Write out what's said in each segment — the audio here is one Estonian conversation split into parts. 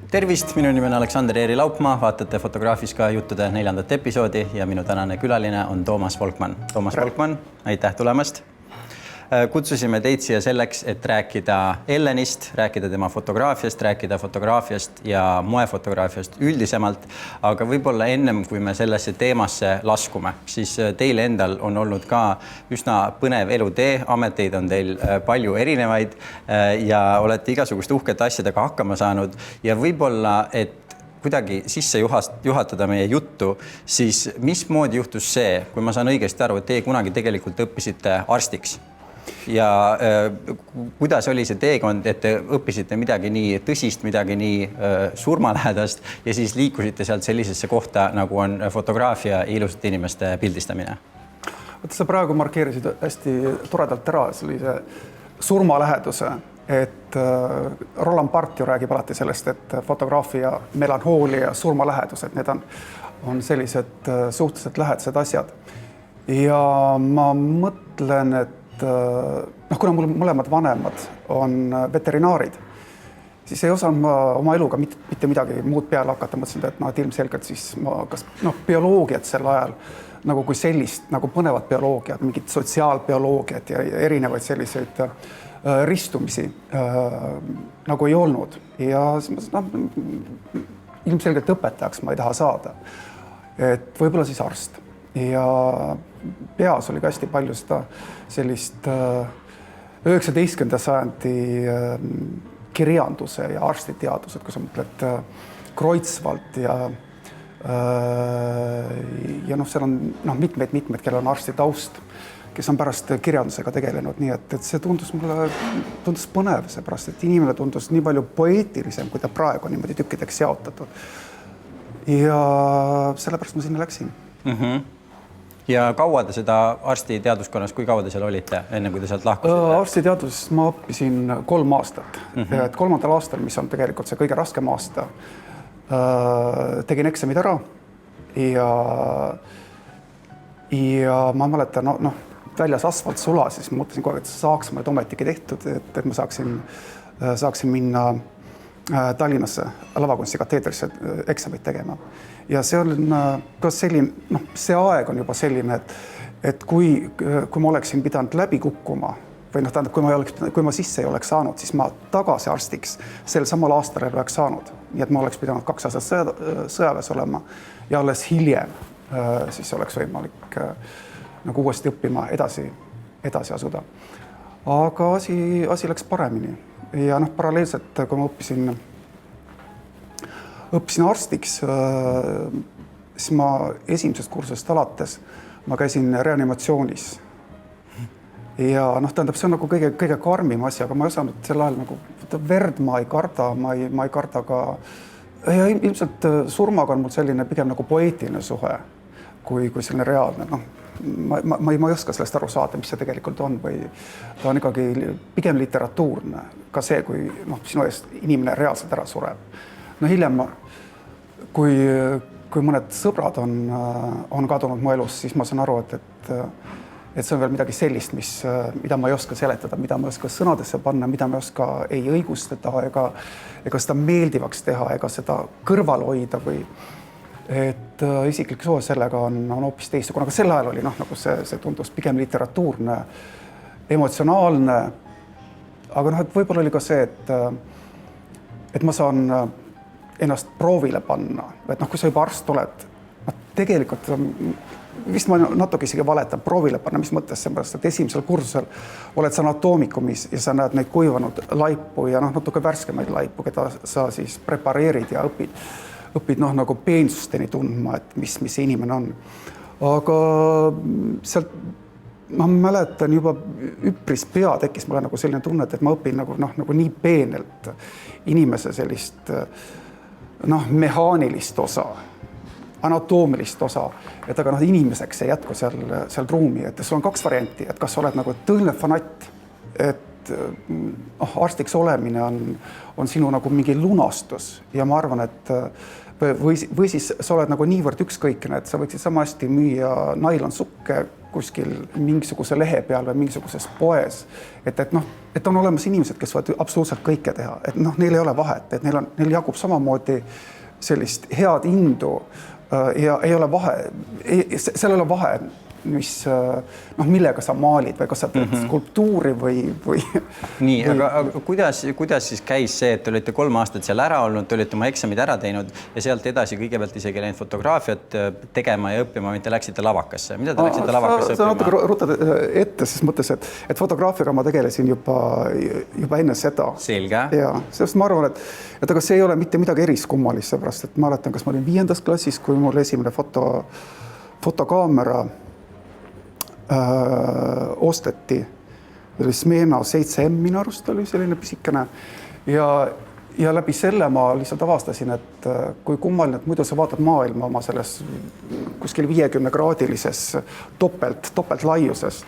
Tervist, minu nimi on Aleksander Eeri Laupmaa, vaatate Fotograafiska juttude 4. episoodi ja minu tänane külaline on Toomas Volkmann. Toomas Volkmann, aitäh tulemast. Kutsusime teid siia selleks, et rääkida Ellenist, rääkida tema fotograafiast, rääkida fotograafiast ja moefotograafiast üldisemalt. Aga võib-olla ennem, kui me sellesse teemasse laskume, siis teil endal on olnud ka üsna põnev elutee. Ameteid on teil palju erinevaid ja olete igasuguste uhkete asjadega hakkama saanud. Ja võib-olla, et kuidagi sisse juhatada meie juttu, siis mismoodi juhtus see, kui ma saan õigesti aru, et teie kunagi tegelikult õppisite arstiks? Ja kuidas oli see teekond, et te õppisite midagi nii tõsist, midagi nii surmalähedast ja siis liikusite sealt sellisesse kohta, nagu on fotograafia ja ilusate inimeste pildistamine? Sa praegu markeerisid hästi toredalt ära sellise surmaläheduse, et Roland Barthes ju räägib alati sellest, et fotograafia, melanhoolia ja surmalähedus, et need on sellised suhteliselt lähedased asjad. Ja ma mõtlen, et kuna mul mõlemad vanemad on veterinaarid, siis ei osanud ma oma eluga mitte midagi muud peale hakata. Mõtlesin, et ilmselgelt siis ma kas bioloogiat sel ajal nagu kui sellist, nagu põnevat bioloogiat, mingit sotsiaalbioloogiat ja erinevaid selliseid ristumisi nagu ei olnud. Ja ilmselgelt õpetajaks ma ei taha saada. Et võib-olla siis arst. Ja peas oli ka hästi palju seda sellist 19. sajandi kirjanduse ja arstiteadused, kui sa mõtled Kreutzwald ja seal on mitmed, kellel on arsti taust, kes on pärast kirjandusega tegelenud, nii et see tundus põnev, seepärast, et inimene tundus nii palju poeetilisem, kui ta praegu on niimoodi tükkideks jaotatud. Ja sellepärast ma sinna läksin. Ja kaua te seda arsti teaduskonnas, kui kaua te seal olite, enne kui te sealt lahkusite? Arsti teadus ma õppisin 3 aastat. Et 3. aastal, mis on tegelikult see kõige raskem aasta, tegin eksamid ära ja ma mäletan, väljas asfalt sula, siis ma mõtlesin kogu aeg, et saaks ma ometigi tehtud, et ma saaksin minna Tallinnasse lavakunsti kateedrisse eksamit tegema. Ja see on ka selline, see aeg on juba selline, et kui ma oleksin pidanud läbi kukkuma või tähendab, kui ma sisse ei oleks saanud, siis ma tagasi arstiks sel samal aastal ei oleks saanud. Nii et ma oleks pidanud 2 aastat sõjaväes olema ja alles hiljem siis oleks võimalik nagu uuesti õppima edasi asuda. Aga asi läks paremini. Ja paralleelselt, kui ma õppisin arstiks, siis ma esimesest kursust alates ma käisin reanimatsioonis. Ja tähendab, see on nagu kõige karmim asi, aga ma ei osanud sel ajal nagu verd ma ei karda, ma ei karda ka ja ilmselt surmaga on mul selline pigem nagu poeetiline suhe kui selline reaalne. Ma ei oska sellest aru saada, mis see tegelikult on või ta on ikkagi pigem literatuurne. Ka see, kui sinu eest inimene reaalselt ära sureb. Hiljem, kui mõned sõbrad on kadunud mu elus, siis ma saan aru, et see on veel midagi sellist, mida ma ei oska seletada, mida ma ei oska sõnadesse panna, mida ma ei oska ei õigustada ega seda meeldivaks teha, ega seda kõrval hoida või et isiklik suhe sellega on hoopis teistsugune, aga sel ajal oli nagu see tundus pigem literatuurne, emotsionaalne, aga võib-olla oli ka see, et ma saan ennast proovile panna, et kui sa juba arst oled, tegelikult vist ma natuke isegi valetan proovile panna, mis mõttes seepärast, et esimesel kursusel oled sa anatoomikumis ja sa näed neid kuivanud laipu ja natuke värskemaid laipu, keda sa siis prepareerid ja õpid nagu peensusteni tundma, et mis see inimene on. Aga sealt ma mäletan juba üpris pea tekkis mulle nagu selline tunne, et ma õpin nagu nii peenelt inimese sellist mehaanilist osa, anatoomilist osa, et aga inimeseks ei jätku seal ruumi, et sul on 2 varianti, et kas sa oled nagu tõeline fanatt, et arstiks olemine on sinu nagu mingi lunastus ja ma arvan, et või siis sa oled nagu niivõrd ükskõikne, et sa võiksid sama hästi müüa nailonsukke kuskil mingisuguse lehe peal või mingisuguses poes. Et on olemas inimesed, kes võivad absoluutselt kõike teha, et neil ei ole vahet, et neil jagub samamoodi sellist head indu ja ei ole vahe, seal ei ole vahe, mis millega sa maalid või kas sa teed skulptuuri või nii, aga kuidas siis käis see, et te olite 3 aastat seal ära olnud, te olite oma eksamid ära teinud ja sealt edasi kõigepealt isegi läinud fotograafiat tegema ja õppima, mitte läksite lavakasse. Mida te läksite lavakasse õppima? Sa natuke rutad ette, siis mõttes, et fotograafiaga ma tegelesin juba enne seda. Selge. Ja sellest ma arvan, et aga see ei ole mitte midagi eriskummalist, seepärast, et ma mäletan, kas ma olin 5. klassis, kui mul esimene fotokaamera osteti, Smena 7M minu arust oli selline pisikene ja läbi selle ma lihtsalt avastasin, et kui kummaline, et muidu sa vaatad maailma oma selles kuskil 50-kraadilises topelt laiuses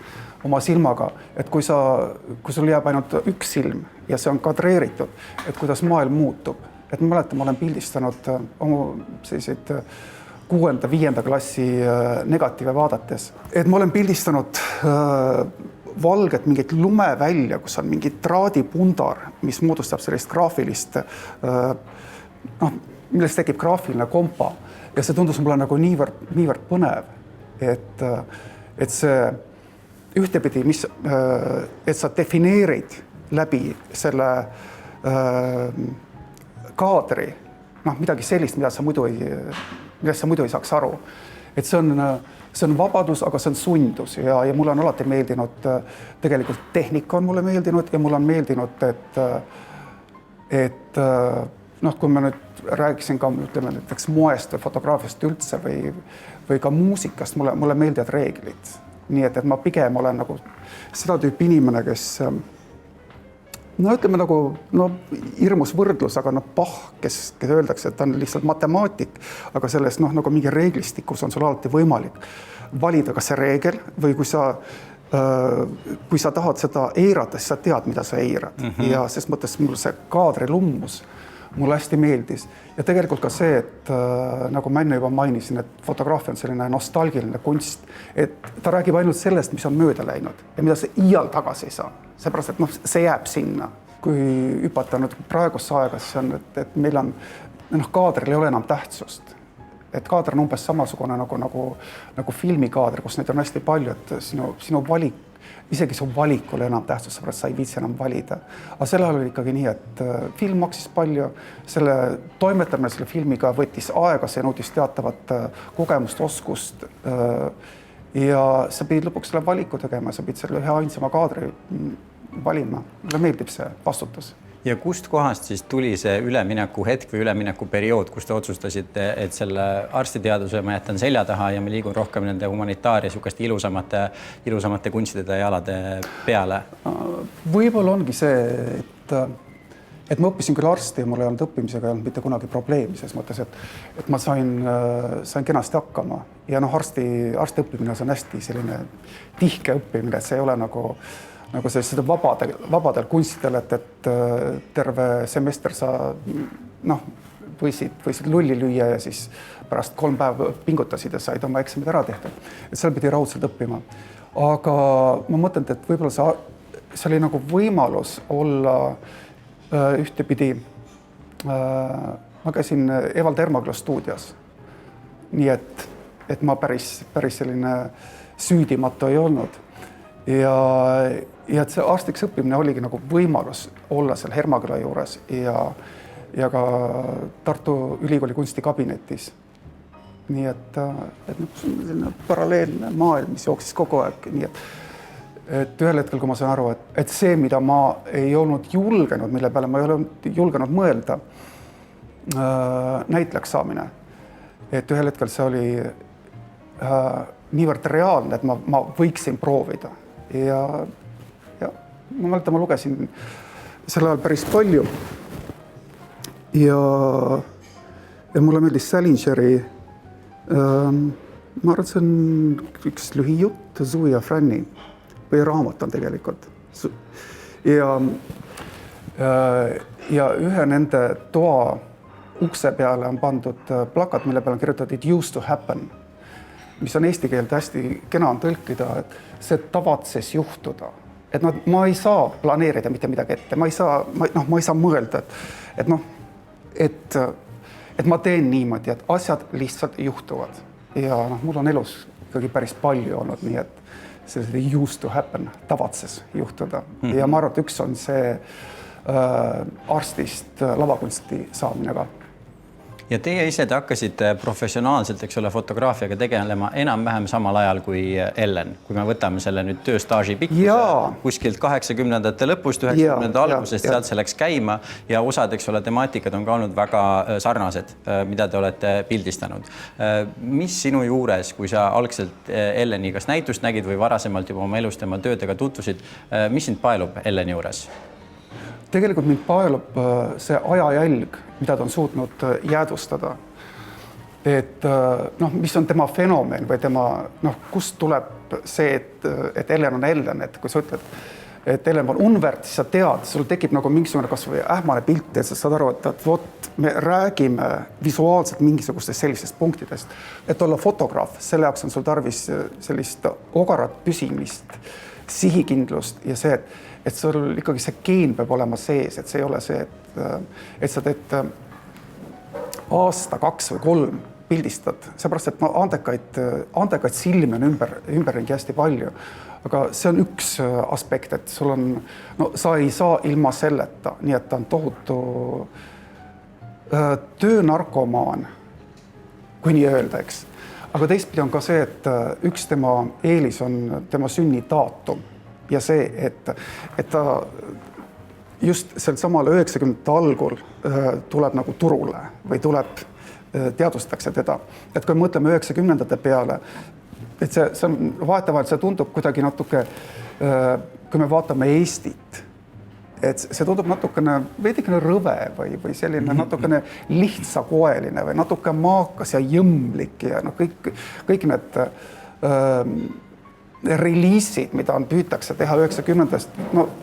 oma silmaga, et kui sul jääb ainult üks silm ja see on kadreeritud, et kuidas maailm muutub, et ma mäletan, ma olen pildistanud oma selliseid 6.-5. klassi negatiive vaadates. Et ma olen pildistanud valget mingit lumevälja, kus on mingi traadipundar, mis moodustab sellist graafilist, millest tekib graafiline kompa. Ja see tundus mulle nagu niivõrd põnev, et see ühtepidi, et sa defineerid läbi selle kaadri, midagi sellist, millest sa muidu ei saaks aru. Et see on vabadus, aga see on sundus ja mulle on alati meeldinud, tegelikult tehnika on mulle meeldinud ja mulle on meeldinud, et kui ma nüüd rääkisin ka, ütleme näiteks moest või fotograafiast üldse või ka muusikast, mulle meeldivad reeglid. Nii et ma pigem olen nagu seda tüüpi inimene, kes ütleme nagu hirmus võrdlus, aga Bach, kes öeldakse, et ta on lihtsalt matemaatik, aga selles nagu mingi reeglistikus on sul alati võimalik valida ka see reegel või kui sa tahad seda eirata, siis sa tead, mida sa eirad. Ja ses mõttes mul see kaadri lummus mulle hästi meeldis. Ja tegelikult ka see, et nagu ma enne juba mainisin, et fotograafia on selline nostalgiline kunst, et ta räägib ainult sellest, mis on mööda läinud ja mida sa iial tagasi ei saa. Seepärast, et see jääb sinna. Kui hüpata nüüd praegust aega, siis on, et meil on, kaadril ei ole enam tähtsust. Et kaadr on umbes samasugune nagu filmikaadr, kus neid on hästi palju, et sinu valik, isegi su valikul enam tähtsust, seepärast sa ei viitsi enam valida. Aga sellel oli ikkagi nii, et film maksis palju, selle toimetamine selle filmiga võttis aega, see nõudis teatavat kogemust, oskust ja sa pidid lõpuks selle valiku tegema, sa pidid selle ühe ainsama kaadri valima. Mulle meeldib see vastutus. Ja kust kohast siis tuli see ülemineku hetk või ülemineku periood, kus te otsustasite, et selle arstiteaduse ma jätan selja taha ja ma liigun rohkem nende humanitaar- ja sukeste ilusamate kunstide ja alade peale? Võib-olla ongi see, et ma õppisin küll arsti ja mul ei olnud õppimisega ei olnud mitte kunagi probleemi, selles mõttes, et ma sain kenasti hakkama ja arsti õppimine on hästi selline tihke õppimine, et see ei ole nagu sellised vabadel kunstidel, et terve semester sa võisid lulli lüüa ja siis pärast 3 päeva pingutasid ja said oma eksamid ära tehtud. Et seal pidi raudselt õppima. Aga ma mõtlen, et võib-olla see oli nagu võimalus olla ühtepidi. Ma käisin Evald Ermagla stuudios. Nii et ma päris selline süüdimatu ei olnud. Ja et see arstiks õppimine oligi nagu võimalus olla seal Hermagüla juures ja ka Tartu Ülikooli kunstikabinetis. Nii et selline paralleelne maailm, mis jooksis kogu aeg. Nii et ühel hetkel, kui ma saan aru, et see, mida ma ei olnud julgenud, mille peale ma ei olnud julgenud mõelda, näitlejaks saamine. Et ühel hetkel see oli niivõrd reaalne, et ma võiksin proovida. Ja ma mäletan, ma lugesin sel ajal päris palju ja mulle meeldis Salingeri ma arvan, et see on üks lühijutt Zoe ja Franny või raamat on tegelikult ja ühe nende toa ukse peale on pandud plakat, mille peale on kirjutatud It used to happen. mis on eesti keelde hästi kena on tõlkida, et see tavatses juhtuda. Et ma ei saa planeerida mitte midagi ette, ma ei saa mõelda, et ma teen niimoodi, et asjad lihtsalt juhtuvad. Ja mul on elus ikkagi päris palju olnud, nii et sellised used to happen, tavatses juhtuda. Ja ma arvan, et üks on see arstist lavakunsti saamine ka. Ja teie ise te hakkasite professionaalselt, eks ole, fotograafiaga tegelema enam-vähem samal ajal kui Ellen, kui me võtame selle nüüd tööstaaži pikkuse kuskilt 80ndate lõpust, 90ndate algusest, sealt see läks käima ja osad, eks ole, temaatikad on ka olnud väga sarnased, mida te olete pildistanud. Mis sinu juures, kui sa algselt Elleni kas näitust nägid või varasemalt juba oma elus tema töödega tutvusid, mis sind paelub Elleni juures? Tegelikult mind paelub see ajajälg, mida ta on suutnud jäädvustada. Et mis on tema fenomen või tema, kust tuleb see, et Ellen on Ellen, et kui sa ütled, et Ellen on unvert, siis sa tead, sul tekib nagu mingisugune kas või ähmane pilt, et sa saad aru, et vot me räägime visuaalselt mingisugustest sellistest punktidest, et olla fotograaf, selle jaoks on sul tarvis sellist ogarat püsimist, sihikindlust ja see, et sul ikkagi see geen peab olema sees, et see ei ole see, et sa teed aasta, 2 või 3 pildistad, seepärast, et andekaid silmi on ümberringi hästi palju, aga see on üks aspekt, et sul on, sa ei saa ilma selleta, nii et ta on tohutu töönarkomaan, kui nii öelda, eks. Aga teistpidi on ka see, et üks tema eelis on tema sünnidaatum ja see, et ta just sel samal 90ndate algul tuleb nagu turule või tuleb, teadvustatakse teda. Et kui mõtleme 90ndate peale, et see on vahetevahel, see tundub kuidagi natuke, kui me vaatame Eestit, et see tundub natukene veidikene rõve või selline natukene lihtsakoeline või natuke maakas ja jõmlik ja kõik need reliisid, mida on püütakse teha 90ndast,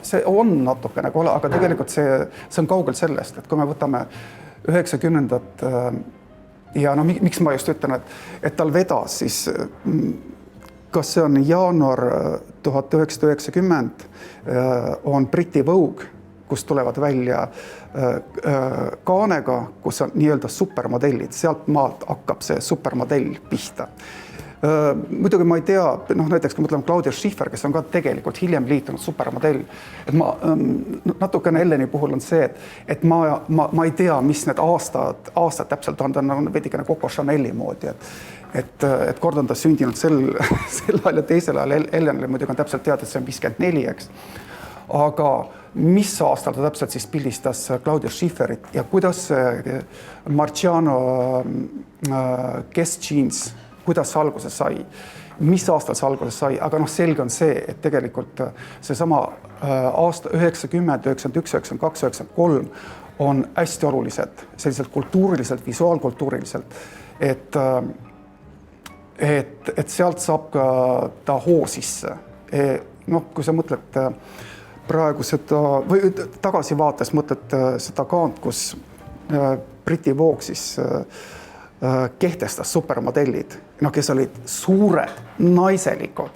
see on natukene kole, aga tegelikult see on kaugel sellest, et kui me võtame 90ndad ja miks ma just ütlen, et tal vedas, siis kas see on jaanuar 1990, on Briti Vogue, kus tulevad välja kaanega, kus on nii-öelda supermodellid, sealt maalt hakkab see supermodell pihta. Muidugi ma ei tea, näiteks kui mõtleme Claudia Schiffer, kes on ka tegelikult hiljem liitunud supermodell, et natukene Elleni puhul on see, et ma ei tea, mis need aastad täpselt on, ta on veidikene Coco Chanel'i moodi, et kord on ta sündinud sel ajal ja teisel ajal Ellenile muidugi on täpselt teada, et see on 54, eks. Aga mis aastal ta täpselt siis pildistas Claudia Schifferit ja kuidas Marciano Guess Jeans, kuidas see alguse sai, mis aastal see alguse sai, aga selge on see, et tegelikult see sama aasta 90, 91, 92, 93 on hästi olulised selliselt kultuuriliselt, visuaalkultuuriliselt, et sealt saab ka ta hoo sisse. Kui sa mõtled praegu seda, või tagasivaates mõtled seda kaant, kus Briti Vogue siis kehtestas supermodellid, kes olid suured, naiselikud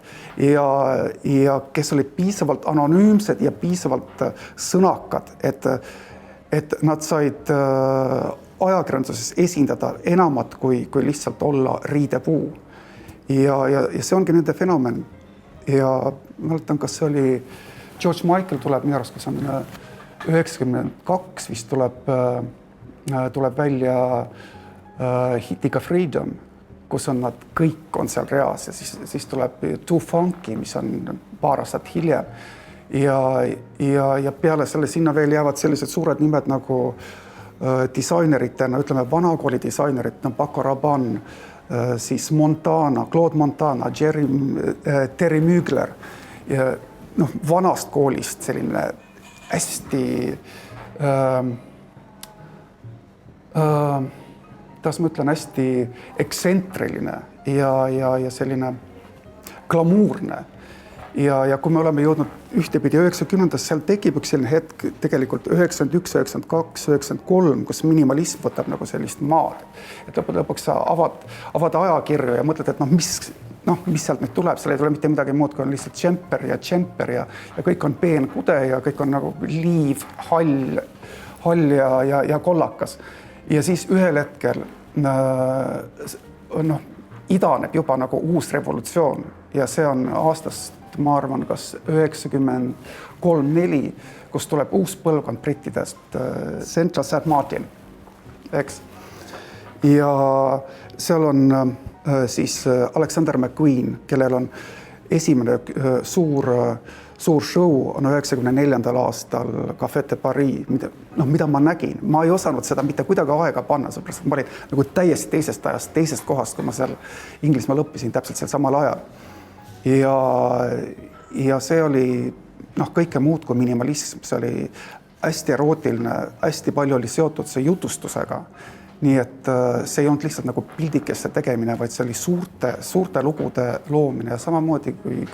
ja kes olid piisavalt anonüümsed ja piisavalt sõnakad, et nad said ajakirjanduses esindada enamat kui lihtsalt olla riidepuu. Ja see ongi nende fenomen. Ja ma mõtlen, kas see oli George Michael tuleb minu arust, kus on 92 vist tuleb välja hitiga Freedom, kus on nad kõik on seal reas ja siis tuleb Too Funky, mis on paar aastat hiljem ja peale selle sinna veel jäävad sellised suured nimed nagu disaineritena, ütleme vanakooli disainerid, Paco Rabanne, siis Montana, Claude Montana, Terry Mugler ja vanast koolist selline hästi taas ma ütlen hästi eksentriline ja selline glamuurne ja kui me oleme jõudnud ühtepidi 90-ndast, seal tekib üks selline hetk tegelikult 91, 92, 93, kus minimalism võtab nagu sellist maad. Et lõpuks sa avad ajakirju ja mõtled, et mis sealt nüüd tuleb, seal ei tule mitte midagi muud, kui on lihtsalt džemper ja kõik on peenkude ja kõik on nagu liiv, hall ja kollakas. Ja siis ühel hetkel idaneb juba nagu uus revolutsioon ja see on aastast, ma arvan, kas 93-4, kus tuleb uus põlvkond brittidest, Central St Martin, eks. Ja seal on siis Alexander McQueen, kellel on esimene suur show on 94. aastal Café de Paris, mida ma nägin. Ma ei osanud seda mitte kuidagi aega panna, sellepärast ma olin nagu täiesti teisest ajast, teisest kohast, kui ma seal Inglismaal õppisin täpselt seal samal ajal. Ja see oli kõike muud kui minimalism, see oli hästi erootiline, hästi palju oli seotud see jutustusega. Nii et see ei olnud lihtsalt nagu pildikesse tegemine, vaid see oli suurte lugude loomine ja samamoodi, kui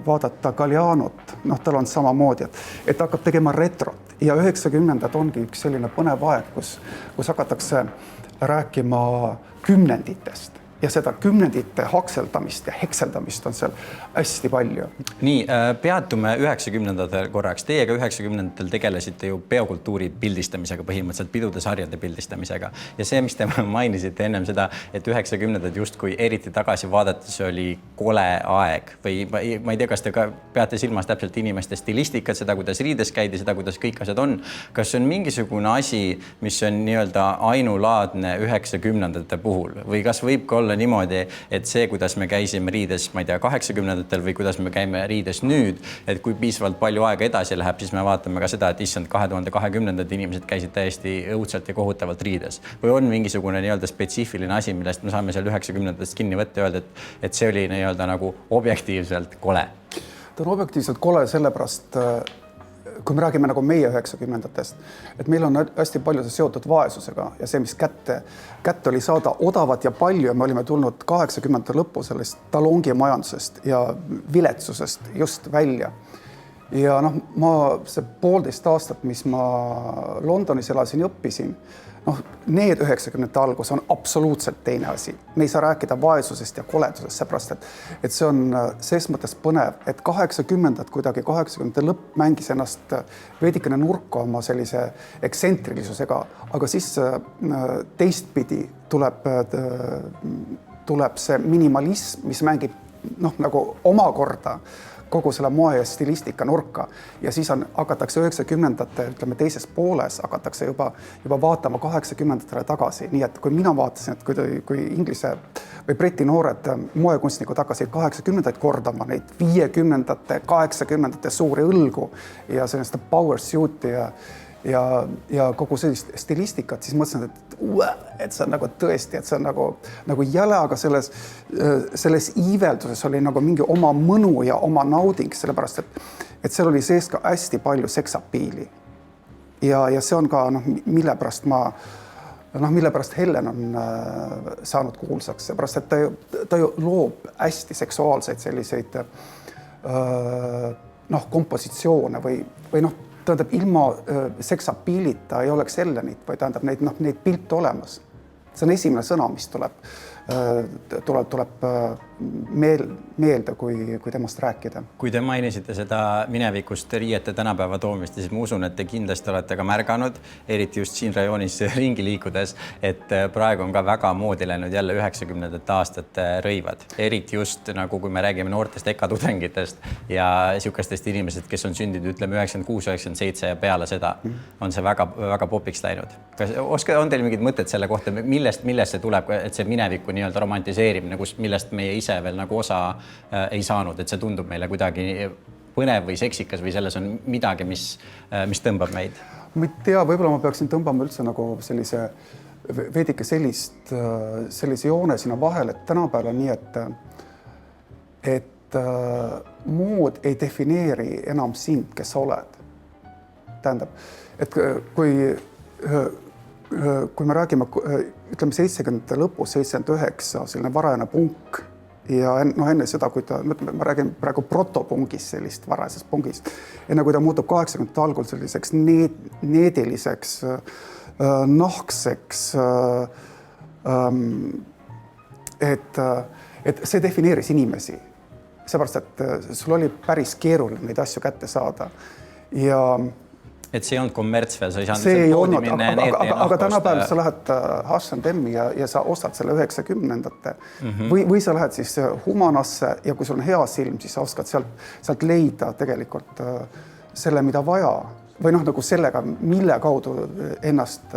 vaadata Gallianot, tal on samamoodi, et hakkab tegema retrot ja 90-ndad ongi üks selline põnev aeg, kus hakatakse rääkima kümnenditest ja seda kümnendite hakseldamist ja hekseldamist on seal hästi palju. Nii, peatume 90-ndatel korraks. Teiega 90-ndatel tegelesite ju peokultuuri pildistamisega, põhimõtteliselt pidude sarjade pildistamisega. Ja see, mis te mainisite ennem seda, et 90-ndad justkui eriti tagasi vaadates oli kole aeg või ma ei tea, kas te ka peate silmas täpselt inimeste stilistikat, seda, kuidas riides käidi, seda, kuidas kõik asjad on. Kas on mingisugune asi, mis on nii-öelda ainulaadne 90-ndate puhul või kas võib ka olla niimoodi, et see, kuidas me käisime riides, ma ei tea, 80-ndatel või kuidas me käime riides nüüd, et kui piisavalt palju aega edasi läheb, siis me vaatame ka seda, et issand 2020-ndad inimesed käisid täiesti õudselt ja kohutavalt riides. Või on mingisugune nii-öelda spetsiifiline asi, millest me saame seal 90-ndast kinni võtta ja öelda, et see oli nii-öelda nagu objektiivselt kole? Ta on objektiivselt kole sellepärast, kui me räägime nagu meie 90-ndatest, et meil on hästi palju see seotud vaesusega ja see, mis kätte oli saada odavat ja palju, me olime tulnud 80-ndate lõppu sellest talongi majandusest ja viletsusest just välja. Ja see 1,5 aastat, mis ma Londonis elasin ja õppisin, need 90-ndate algus on absoluutselt teine asi. Me ei saa rääkida vaesusest ja koledusest, seepärast, et see on selles mõttes põnev, et 80-ndad kuidagi 80-ndate lõpp mängis ennast veidikene nurka oma sellise eksentrilisusega, aga siis teistpidi tuleb see minimalism, mis mängib nagu omakorda kogu selle moe ja stilistika nurka ja siis hakatakse 90-ndate, ütleme teises pooles, hakatakse juba vaatama 80-ndatele tagasi. Nii et kui mina vaatasin, et kui inglise või briti noored moekunstnikud hakkasid 80-ndaid kordama, neid 50-ndate, 80-ndate suuri õlgu ja sellist power suit'i ja kogu sellist stilistikat, siis mõtlesin, et see on nagu tõesti, et see on nagu jäle, aga selles iivelduses oli nagu mingi oma mõnu ja oma nauding, sellepärast, et seal oli sees ka hästi palju seksapiili. Ja see on ka, mille pärast Helen on saanud kuulsaks, seepärast, et ta ju loob hästi seksuaalseid selliseid kompositsioone või tähendab, ilma seksapiilita ei oleks Helenit, või tähendab neid pilte olemas. See on esimene sõna, mis tuleb meelde, kui temast rääkida. Kui te mainisite seda minevikust riiete tänapäeva toomist, siis ma usun, et te kindlasti olete ka märganud, eriti just siin rajoonis ringi liikudes, et praegu on ka väga moodi läinud jälle 90-ndate aastate rõivad. Eriti just nagu kui me räägime noortest ekatudengitest ja sihukestest inimesed, kes on sündinud, ütleme 96, 97 ja peale seda on see väga, väga popiks läinud. On teil mingid mõtted selle kohta, millest see tuleb, et see mineviku nii-öelda romantiseerimine, millest meie ise veel nagu osa ei saanud, et see tundub meile kuidagi põnev või seksikas või selles on midagi, mis tõmbab meid? Ma ei tea, võib-olla ma peaksin tõmbama üldse nagu sellise veidike sellise joone sinna vahel, et tänapäeval on nii, et mood ei defineeri enam sind, kes sa oled. Tähendab, et kui me räägime, ütleme 70-ndate lõpus, 79, selline varajane punk ja enne seda, kui ta, ma räägin praegu protopungist, sellist varasest pungist, enne kui ta muutub 80. algul selliseks neediliseks, nahkseks, et see defineeris inimesi, seepärast, et sul oli päris keeruline neid asju kätte saada ja et see ei olnud kommerts veel, sa ei saanud see ei olnud, aga tänapäeval sa lähed H&M-i ja sa ostad selle 90-ndate või sa lähed siis Humanasse ja kui sul on hea silm, siis sa oskad sealt leida tegelikult selle, mida vaja või nagu sellega, mille kaudu ennast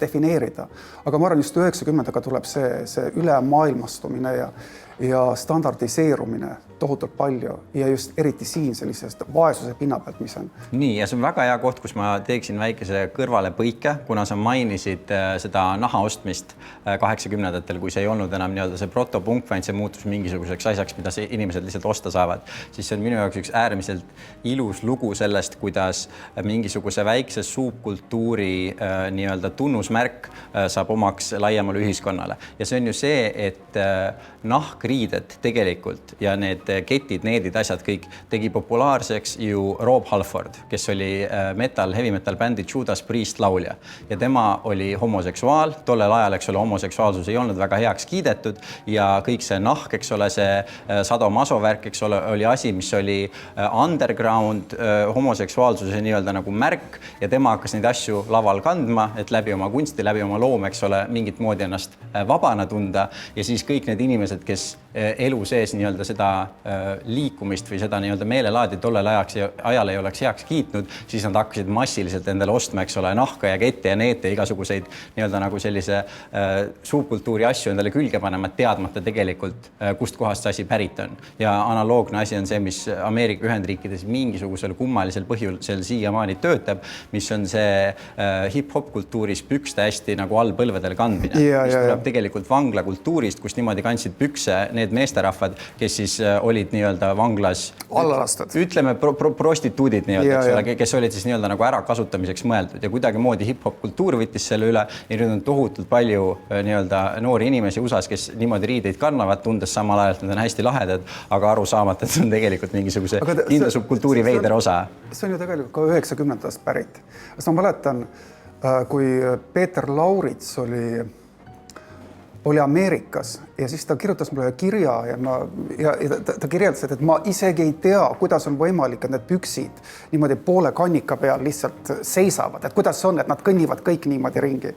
defineerida. Aga ma arvan, just 90-ndaga tuleb see ülemaailmastumine ja standardiseerumine tohutult palju ja just eriti siin sellisest vaesuse pinna pealt, mis on. Nii, ja see on väga hea koht, kus ma teeksin väikese kõrvalepõike, kuna sa mainisid seda naha ostmist 80-ndatel, kui see ei olnud enam nii-öelda see protopunk, vaid see muutus mingisuguseks asjaks, mida inimesed lihtsalt osta saavad, siis see on minu jaoks üks äärmiselt ilus lugu sellest, kuidas mingisuguse väikse subkultuuri nii-öelda tunnusmärk saab omaks laiemale ühiskonnale. Ja see on ju see, et nahkriided tegelikult ja need ketid, needid asjad kõik tegi populaarseks ju Rob Halford, kes oli heavy metal bändi Judas Priest laulja ja tema oli homoseksuaal, tollel ajal, eks ole, homoseksuaalsus ei olnud väga heaks kiidetud ja kõik see nahk, eks ole, see sadomaso värk, eks ole, oli asi, mis oli underground homoseksuaalsuse nii-öelda nagu märk ja tema hakkas neid asju laval kandma, et läbi oma kunsti, läbi oma loome, eks ole, mingit moodi ennast vabana tunda ja siis kõik need inimesed, kes elu sees nii-öelda seda liikumist või seda nii-öelda meelelaadi tollel ajal ei oleks heaks kiitnud, siis nad hakkasid massiliselt endale ostma, eks ole, nahka ja kette ja neete igasuguseid nii-öelda nagu sellise subkultuuri asju endale külge panema, teadmata tegelikult, kust kohast see asi pärit on. Ja analoogne asi on see, mis Ameerika Ühendriikides mingisugusel kummalisel põhjusel siiamaani töötab, mis on see hip-hop kultuuris pükste hästi nagu all põlvedel kandmine, mis tuleb tegelikult vanglakultuurist, kus niimoodi kandsid pükse need meesterahvad, kes siis olid nii-öelda vanglas allalastud. Ütleme prostituudid nii-öelda, kes olid siis nii-öelda nagu ära kasutamiseks mõeldud ja kuidagimoodi hip-hop kultuur võttis selle üle ja nüüd on tohutult palju nii-öelda noori inimesi USA-s, kes niimoodi riideid kannavad, tundes samal ajal, et nad on hästi lahedad, aga aru saamata, et see on tegelikult mingisuguse kindla subkultuuri veider osa. See on ju tegelikult ka 90-ndast pärit. Ma mäletan, kui Peeter Laurits oli Ameerikas ja siis ta kirjutas mulle kirja ja ta kirjeldas, et ma isegi ei tea, kuidas on võimalik, et need püksid niimoodi poole kannika peal lihtsalt seisavad, et kuidas on, et nad kõnnivad kõik niimoodi ringi.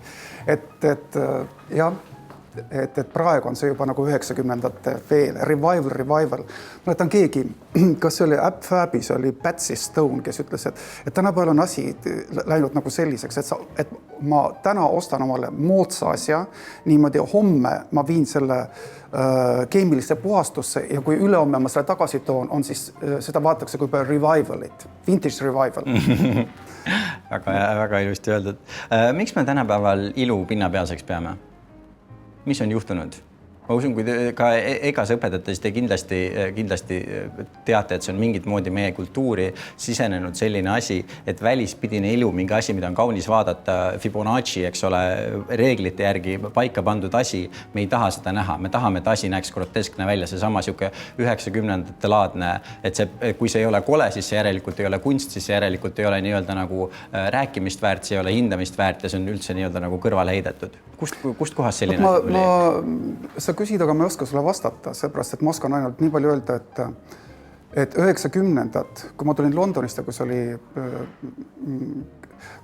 Et praegu on see juba nagu 90-ndate veel, revival. Mäletan keegi, kas see oli Fabis, oli Patsy Stone, kes ütles, et tänapäeval on asi läinud nagu selliseks, et ma täna ostan omale moodsa asja, niimoodi homme ma viin selle keemilisse puhastusse ja kui ülehomme ma selle tagasi toon, on siis seda vaadatakse kui revivalit, vintage revival. Väga ilusti öeldud. Miks me tänapäeval ilu pinnapealseks peame? Mis on juhtunud? Ma usun, kui ka EGAS õpetate, siis te kindlasti teate, et see on mingit moodi meie kultuuri sisenenud selline asi, et välispidine ilu, mingi asi, mida on kaunis vaadata, Fibonacci, eks ole, reeglite järgi paika pandud asi, me ei taha seda näha. Me tahame, et asi näeks groteskne välja, see sama siuke 90-ndate laadne, et kui see ei ole kole, siis see järelikult ei ole kunst, siis see järelikult ei ole nii-öelda nagu rääkimist väärt, see ei ole hindamist väärt ja see on üldse nii-öelda nagu kõrvale heidetud. Kust kohast selline sa küsid, aga ma ei oska sulle vastata, seepärast, et ma oskan ainult nii palju öelda, et 90-ndad, kui ma tulin Londonist ja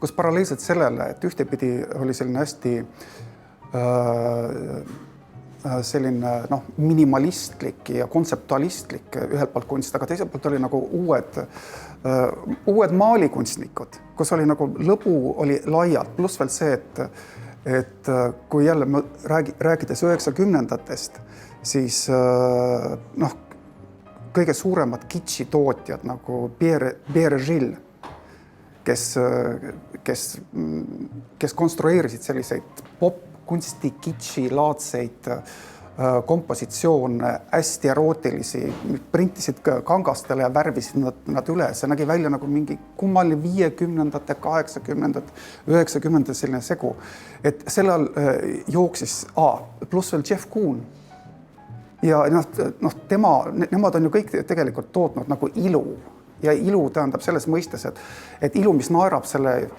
kus paralleelselt sellele, et ühtepidi oli selline hästi selline minimalistlik ja kontseptualistlik ühelt poolt kunst, aga teiselt poolt oli nagu uued maalikunstnikud, kus oli nagu lõbu oli laialt, pluss veel see, et kui jälle rääkides 90-ndatest, siis kõige suuremad kitschitootjad nagu Pierre Gilles, kes konstrueerisid selliseid pop-kunsti kitši laadseid kompositsioone, hästi erootilisi, printisid kangastele ja värvisid nad üle. See nägi välja nagu mingi kummaline 50-ndate, 80-ndate, 90-ndate selline segu. Et sellel jooksis, pluss veel Jeff Koons, ja nemad on ju kõik tegelikult tootnud nagu ilu ja ilu tähendab selles mõistes, et ilu, mis naerab selle,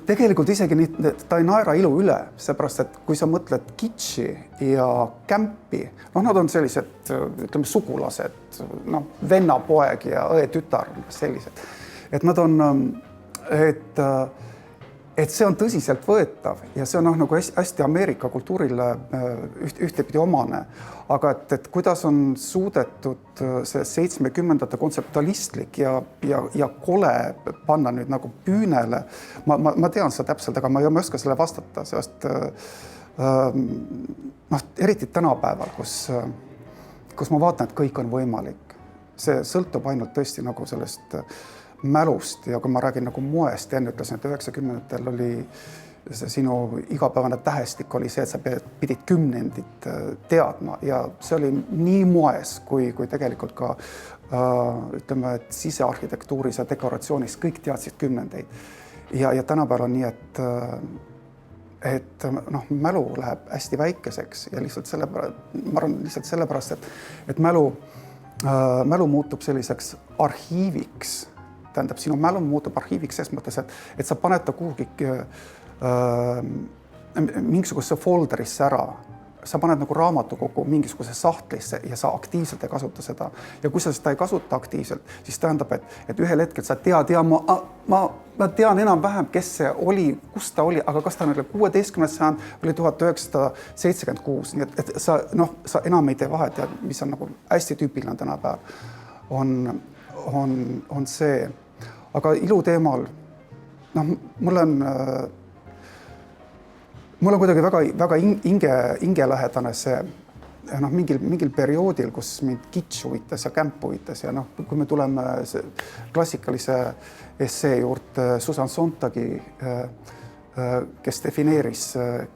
tegelikult isegi ta ei naera ilu üle, seepärast, et kui sa mõtled kitši ja kämpi, nad on sellised, ütleme, sugulased, vennapoeg ja õe-tütar, sellised, et nad on, et see on tõsiselt võetav ja see on nagu hästi Ameerika kultuurile ühtepidi omane, aga et kuidas on suudetud see 70-ndate kontseptualistlik ja kole panna nüüd nagu püünele. Ma tean seda täpselt, aga ma ei oska selle vastata, sest eriti tänapäeval, kus ma vaatan, et kõik on võimalik. See sõltub ainult tõesti nagu sellest mälust ja kui ma räägin nagu moest, enne ütlesin, et 90-ndatel oli see sinu igapäevane tähestik oli see, et sa pidid kümnendit teadma ja see oli nii moes, kui tegelikult ka ütleme, et sisearhitektuuris ja dekoratsioonis kõik teadsid kümnendeid. Ja tänapäeval on nii, et mälu läheb hästi väikeseks ja lihtsalt sellepärast, et mälu muutub selliseks arhiiviks. Tähendab, sinu mälu muutub arhiiviks selles mõttes, et sa paned ta kuhugi mingisuguse folderisse ära. Sa paned nagu raamatukogu mingisuguse sahtlisse ja sa aktiivselt ei kasuta seda. Ja kui sa seda ei kasuta aktiivselt, siis tähendab, et ühel hetkel sa tead, ja ma tean enam-vähem, kes see oli, kus ta oli, aga kas ta oli 16. sajand või 1976. Nii et sa enam ei tee vahet ja mis on nagu hästi tüüpiline tänapäeval on see. Aga ilu teemal, mul on kuidagi väga hingelähedane see mingil perioodil, kus mind kitsch huvitas ja kämp huvitas ja kui me tuleme klassikalise essee juurde Susan Sontagi, kes defineeris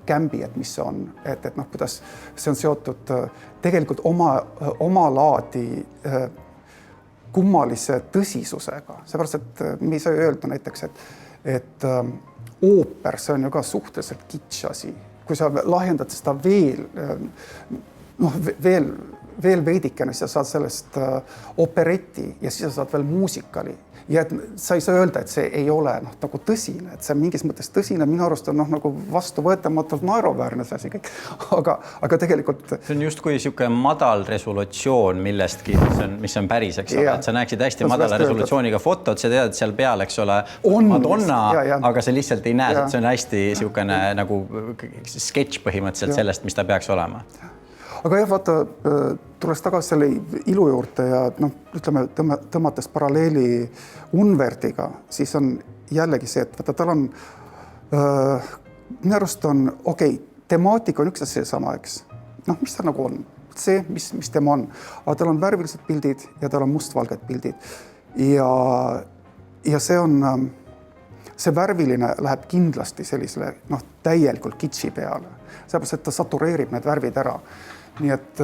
kämbi, et mis see on, et kuidas see on seotud tegelikult oma laadi kummalise tõsisusega, seepärast, et me ei saa öelda näiteks, et ooper, see on ju ka suhteliselt kitsch asi. Kui sa lahjendad seda veel veidikene, siis sa saad sellest opereti ja siis sa saad veel muusikali. Ja et sa ei saa öelda, et see ei ole nagu tõsine, et see mingis mõttes tõsine, minu arust on nagu vastuvõetamatult naeruväärne see asi kõik, aga tegelikult see on just kui siuke madal resolutsioon millestki, mis on päris, eks ole, et sa näeksid hästi madala resolutsiooniga fotot, sa tead, et seal peal, eks ole, Madonna, aga sa lihtsalt ei näe, et see on hästi siukene nagu sketš põhimõtteliselt sellest, mis ta peaks olema. Aga jah, vaata, tulles tagasi selle ilu juurde ja ütleme, tõmmates paralleeli Unverdiga, siis on jällegi see, et vaata, tal on, minu arust on, temaatika on üks asi sama, eks. Mis ta nagu on? See, mis tema on. Aga tal on värvilised pildid ja tal on mustvalged pildid. Ja see on, see värviline läheb kindlasti sellisele täielikult kitsi peale. Seepärast, et ta satureerib need värvid ära. Nii et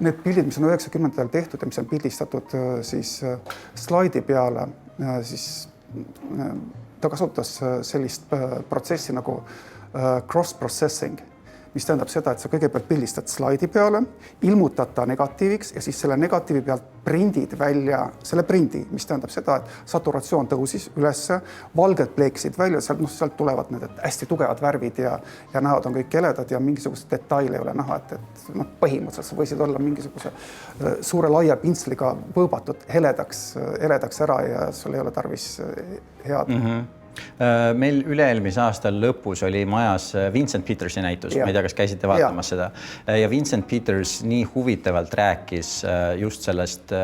need pildid, mis on 90-ndatel tehtud ja mis on pildistatud siis slaidi peale, siis ta kasutas sellist protsessi nagu cross-processing, mis tähendab seda, et sa kõigepealt pildistad slaidi peale, ilmutad ta negatiiviks ja siis selle negatiivi pealt prindid välja selle prindi, mis tähendab seda, et saturatsioon tõusis ülesse, valged pleeksid välja, sealt tulevad need hästi tugevad värvid ja näod on kõik heledad ja mingisugust detaile ei ole näha, et põhimõtteliselt sa võisid olla mingisuguse suure laia pintsliga võõbatud heledaks ära ja sul ei ole tarvis head. Meil üle-eelmise aastal lõpus oli majas Vincent Petersi näitus, ma ei tea, kas käisite vaatamas seda. Ja Vincent Peters nii huvitavalt rääkis just sellest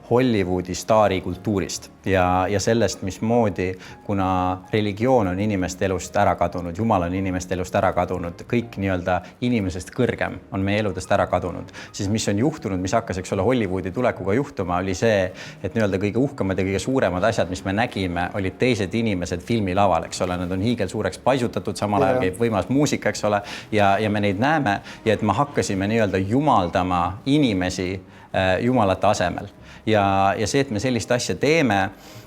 Hollywoodi staarikultuurist ja sellest, mismoodi, kuna religioon on inimeste elust ära kadunud, Jumal on inimeste elust ära kadunud, kõik nii-öelda inimesest kõrgem on meie eludest ära kadunud, siis mis on juhtunud, mis hakkas, eks ole, Hollywoodi tulekuga juhtuma, oli see, et nii-öelda kõige uhkemad ja kõige suuremad asjad, mis me nägime, olid teised inimesed filmilaval, eks ole, nad on hiigel suureks paisutatud, samal ajal käib võimas muusika, eks ole, ja me neid näeme ja et me hakkasime nii-öelda jumaldama inimesi jumalate asemel. Ja see, et me sellist asja teeme,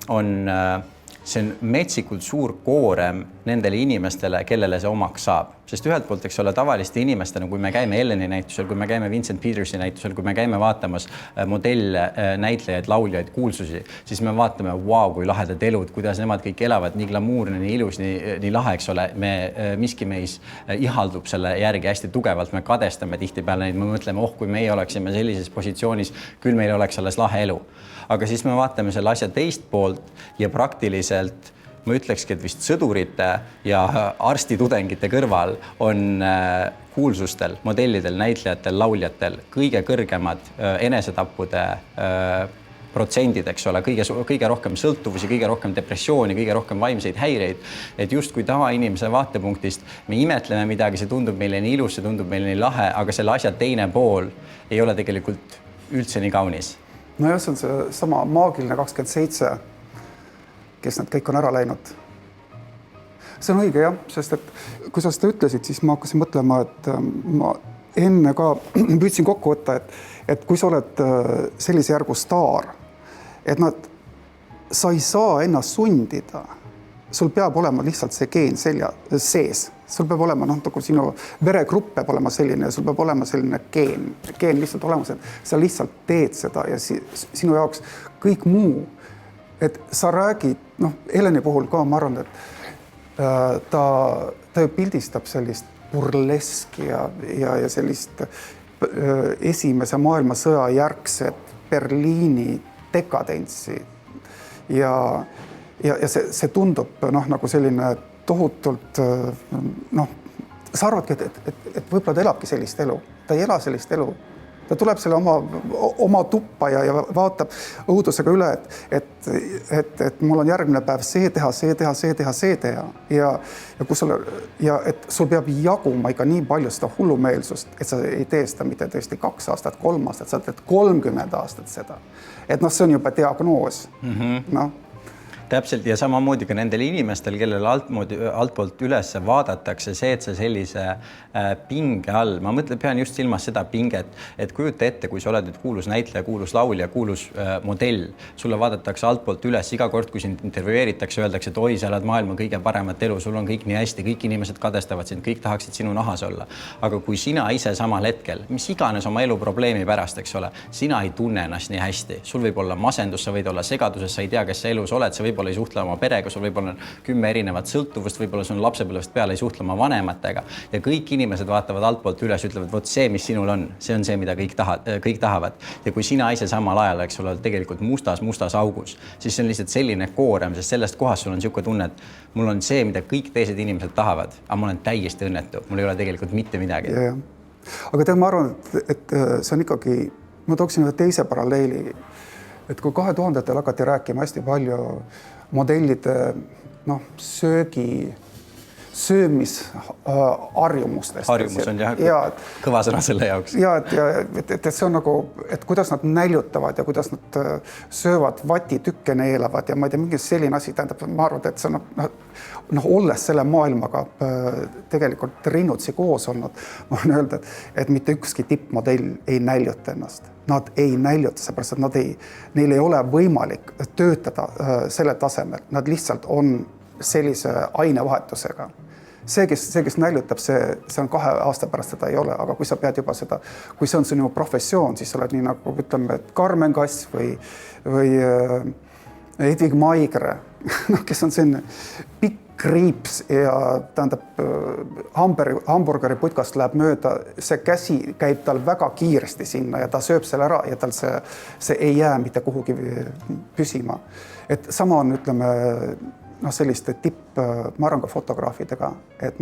see on metsikult suur koorem nendele inimestele, kellele see omaks saab. Sest ühelt poolt, eks ole, tavaliste inimestena, kui me käime Elleni näitusel, kui me käime Vincent Petersi näitusel, kui me käime vaatamas modelle, näitlejaid, lauljaid, kuulsusi, siis me vaatame, vau, kui lahedad elud, kuidas nemad kõik elavad, nii glamuurne, nii ilus, nii lahe, eks ole. Miski meis ihaldub selle järgi hästi tugevalt, me kadestame tihtipeale neid, me mõtleme, kui meie oleksime sellises positsioonis, küll meil oleks alles lahe elu. Aga siis me vaatame selle asja teist poolt ja praktiliselt ma ütlekski, et vist sõdurite ja arstitudengite kõrval on kuulsustel, modellidel, näitlejatel, lauljatel kõige kõrgemad enesetappude protsendid, eks ole, kõige rohkem sõltuvusi, kõige rohkem depressiooni, kõige rohkem vaimseid häireid, et just kui tavainimese vaatepunktist me imetleme midagi, see tundub meile nii ilus, see tundub meile nii lahe, aga selle asja teine pool ei ole tegelikult üldse nii kaunis. No jah, see on see sama maagiline 27, kes nad kõik on ära läinud. See on õige jah, sest et kui sa seda ütlesid, siis ma hakkasin mõtlema, et ma enne ka püüdsin kokku võtta, et kui sa oled sellise järgu staar, et sa ei saa ennast sundida, sul peab olema lihtsalt see geen selja sees, sul peab olema, nagu sinu veregrupp peab olema selline ja sul peab olema selline geen lihtsalt olemas, et sa lihtsalt teed seda ja sinu jaoks kõik muu, et sa räägid, Eleni puhul ka ma arvan, et ta ju pildistab sellist burleski ja sellist esimese maailmasõja järgset Berliini dekadentsi ja see tundub nagu selline tohutult, sa arvadki, et võib-olla ta elabki sellist elu, ta ei ela sellist elu. Ta tuleb selle oma tuppa ja vaatab õudusega üle, et mul on järgmine päev see teha. Ja et sul peab jaguma ikka nii palju seda hullumeelsust, et sa ei tee seda mitte tõesti 2 aastat, 3 aastat, sa teed 30 aastat seda. Et see on juba diagnoos. Täpselt ja samamoodi ka nendel inimestel, kellel altpoolt üles vaadatakse see, et see sellise pinge all, ma pean just silmas seda pinget, et kujuta ette, kui sa oled nüüd kuulus näitleja, kuulus laulja, kuulus modell, sulle vaadatakse altpoolt üles iga kord, kui sind intervjueeritakse, öeldakse, et oi, sa elad maailma kõige paremat elu, sul on kõik nii hästi, kõik inimesed kadestavad sind, kõik tahaksid sinu nahas olla. Aga kui sina ise samal hetkel, mis iganes oma elu probleemi pärast, eks ole, sina ei tunne ennast nii hästi, sul võib olla masendus, sa võid olla segaduses, sa ei tea, kes sa elus oled, sa võib-olla ei suhtle oma perega, sul võib-olla 10 erinevat sõltuvust, võib-olla sul on lapsepõlvest peale ei suhtle oma vanematega ja kõik inimesed vaatavad altpoolt üles, ütlevad, vot see, mis sinul on, see on see, mida kõik tahavad. Ja kui sina ise samal ajal, eks ole, tegelikult mustas augus, siis see on lihtsalt selline koorem, sest sellest kohast sul on niisugune tunne, et mul on see, mida kõik teised inimesed tahavad, aga ma olen täiesti õnnetu, mul ei ole tegelikult mitte midagi. Ja. Aga ma arvan, et see on ikkagi, ma tooksin ühe teise paralleeli, et kui 2000-tel hakati rääkima hästi palju modellide söömisharjumustest. Harjumus on kõva sõna selle jaoks. Ja et see on nagu, et kuidas nad näljutavad ja kuidas nad söövad vatitükke neelavad ja ma ei tea, mingi selline asi, tähendab, ma arvan, et see on olles selle maailmaga tegelikult rinnutsi koos olnud, ma võin öelda, et mitte ükski tippmodell ei näljuta ennast. Nad ei näljuta, seepärast, et neil ei ole võimalik töötada selle tasemel. Nad lihtsalt on sellise ainevahetusega. See, kes näljutab, see on 2 aasta pärast seda ei ole, aga kui sa pead juba seda, kui see on sinu professioon, siis sa oled nii nagu, ütleme, et Carmen Kass või Edvig Maigre, kes on selline pikk kriips ja tähendab hamburgeri putkast läheb mööda, see käsi käib tal väga kiiresti sinna ja ta sööb selle ära ja tal see ei jää mitte kuhugi püsima. Et sama on, ütleme, selliste ma arvan ka fotograafidega, et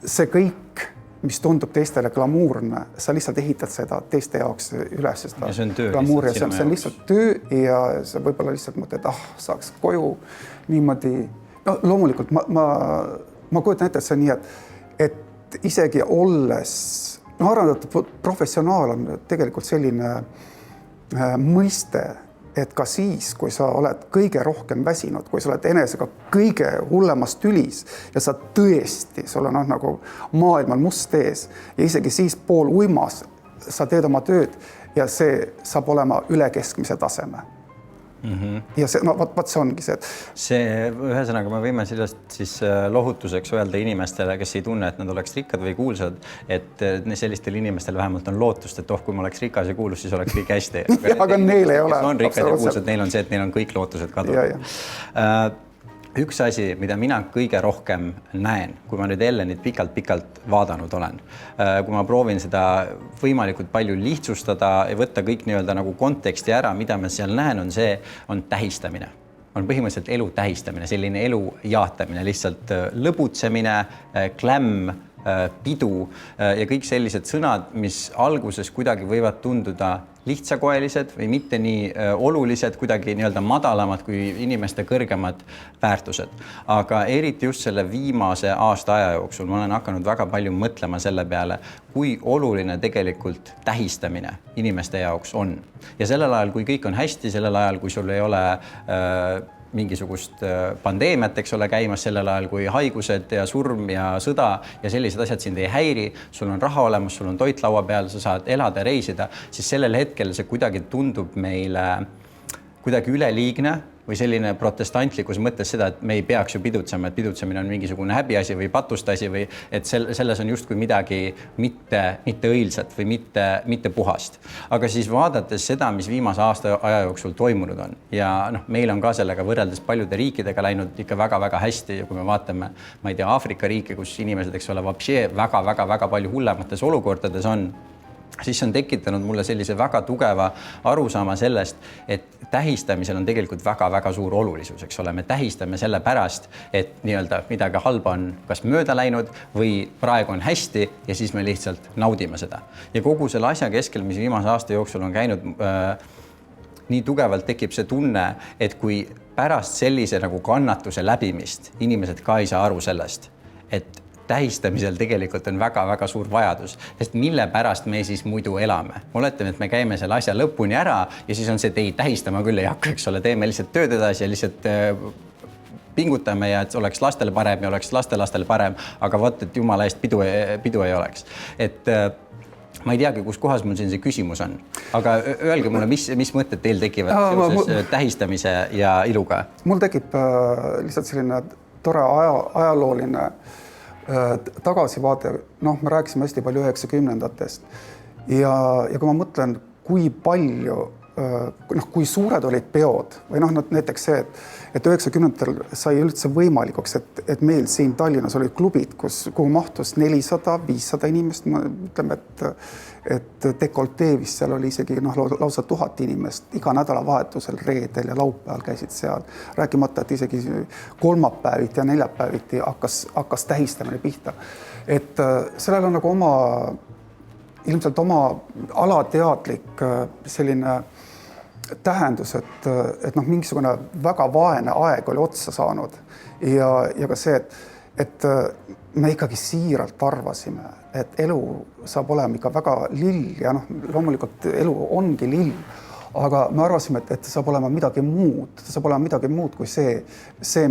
see kõik, mis tundub teistele glamuurne, sa lihtsalt ehitad seda teiste jaoks üles. Ja see on töö. Glamuur ja see on lihtsalt töö ja sa võib-olla lihtsalt mõtled, saaks koju niimoodi. Loomulikult ma kujutan ette, et see on nii, et isegi olles, arvan, et professionaal on tegelikult selline mõiste, et ka siis, kui sa oled kõige rohkem väsinud, kui sa oled enesega kõige hullemas tülis ja sa tõesti, sul on nagu maailmal must ees ja isegi siis pool uimas sa teed oma tööd ja see saab olema üle keskmise taseme. Ja see, no vot see ongi see, et see, ühesõnaga me võime sellest siis lohutuseks öelda inimestele, kes ei tunne, et nad oleks rikkad või kuulsad, et sellistel inimestel vähemalt on lootust, et kui ma oleks rikas ja kuulus, siis oleks kõik hästi. Aga neil ei ole. Kes on rikkad ja kuulsad, neil on see, et neil on kõik lootused kadunud. Üks asi, mida mina kõige rohkem näen, kui ma nüüd Ellenit pikalt vaadanud olen, kui ma proovin seda võimalikult palju lihtsustada ja võtta kõik nii-öelda nagu konteksti ära, mida ma seal näen, on tähistamine. On põhimõtteliselt elu tähistamine, selline elu jaatamine, lihtsalt lõbutsemine, klämm, pidu ja kõik sellised sõnad, mis alguses kuidagi võivad tunduda lihtsakoelised või mitte nii olulised, kuidagi nii-öelda madalamad kui inimeste kõrgemad väärtused. Aga eriti just selle viimase aja jooksul ma olen hakanud väga palju mõtlema selle peale, kui oluline tegelikult tähistamine inimeste jaoks on. Ja sellel ajal, kui kõik on hästi, sellel ajal, kui sul ei ole mingisugust pandeemiat, eks ole, käimas sellel ajal, kui haigused ja surm ja sõda ja sellised asjad sind ei häiri, sul on raha olemas, sul on toit laua peal, sa saad elada, reisida, siis sellel hetkel see kuidagi tundub meile kuidagi üleliigne või selline protestantlikus mõttes seda, et me ei peaks ju pidutsema, et pidutsemine on mingisugune häbiasi või patustasi või et selles on justkui midagi mitte õilsat või mitte puhast. Aga siis vaadates seda, mis viimase aja jooksul toimunud on ja meil on ka sellega võrreldes paljude riikidega läinud ikka väga-väga hästi ja kui me vaatame, ma ei tea, Aafrika riike, kus inimesed, eks ole, väga palju hullemates olukordades on, siis on tekitanud mulle sellise väga tugeva arusaama sellest, et tähistamisel on tegelikult väga-väga suur olulisus, eks ole. Me tähistame selle pärast, et nii-öelda midagi halba on kas mööda läinud või praegu on hästi ja siis me lihtsalt naudime seda. Ja kogu selle asja keskel, mis viimase aasta jooksul on käinud, nii tugevalt tekib see tunne, et kui pärast sellise nagu kannatuse läbimist inimesed ka ei saa aru sellest, et tähistamisel tegelikult on väga-väga suur vajadus, sest mille pärast me siis muidu elame. Oletame, et me käime selle asja lõpuni ära ja siis on see, et ei tähistama küll ei hakka, eks ole, teeme lihtsalt tööd edasi ja lihtsalt pingutame ja et oleks lastele parem ja oleks lastelastel parem, aga vot, et jumala eest pidu ei oleks. Et ma ei teagi, kus kohas mul siin see küsimus on, aga öelge mulle, mis mõtted teil tekivad seoses tähistamise ja iluga? Mul tekib lihtsalt selline tore ajalooline tagasivaade, me rääkisime hästi palju 90-ndatest ja kui ma mõtlen, kui palju, kui suured olid peod või näiteks see, et 90-ndatel sai üldse võimalikuks, et meil siin Tallinnas olid klubid, kuhu mahtus 400-500 inimest, ütleme, et dekolteevis seal oli isegi lausa 1000 inimest iga nädalavahetusel, reedel ja laupäeval käisid seal, rääkimata, et isegi kolmapäeviti ja neljapäeviti hakkas tähistamine pihta. Et sellel on nagu ilmselt oma alateadlik selline tähendus, et mingisugune väga vaene aeg oli otsa saanud ja ka see, et me ikkagi siiralt arvasime, et elu saab olema ikka väga lill ja loomulikult elu ongi lill, aga me arvasime, et see saab olema midagi muud kui see,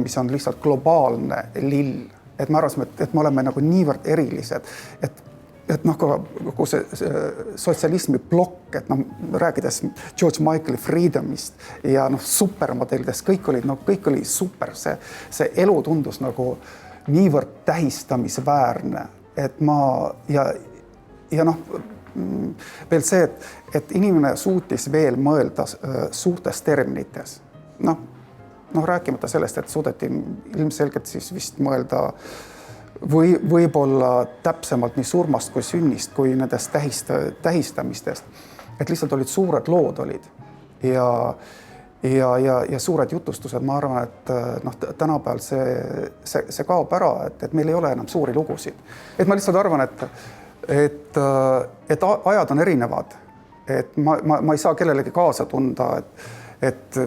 mis on lihtsalt globaalne lill. Et me arvasime, et me oleme nagu niivõrd erilised, et kogu see sotsialismi plokk, et rääkides George Michaeli Freedomist ja supermodellidest, kõik oli super, see elu tundus nagu niivõrd tähistamisväärne, et veel see, et inimene suutis veel mõelda suurtes terminites, rääkimata sellest, et suudeti ilmselgelt siis vist mõelda võib-olla täpsemalt nii surmast kui sünnist, kui nendest tähistamistest, et lihtsalt olid suured lood olid ja suured jutustused. Ma arvan, et tänapäeval see kaob ära, et meil ei ole enam suuri lugusid. Et ma lihtsalt arvan, et ajad on erinevad, et ma ei saa kellelegi kaasa tunda,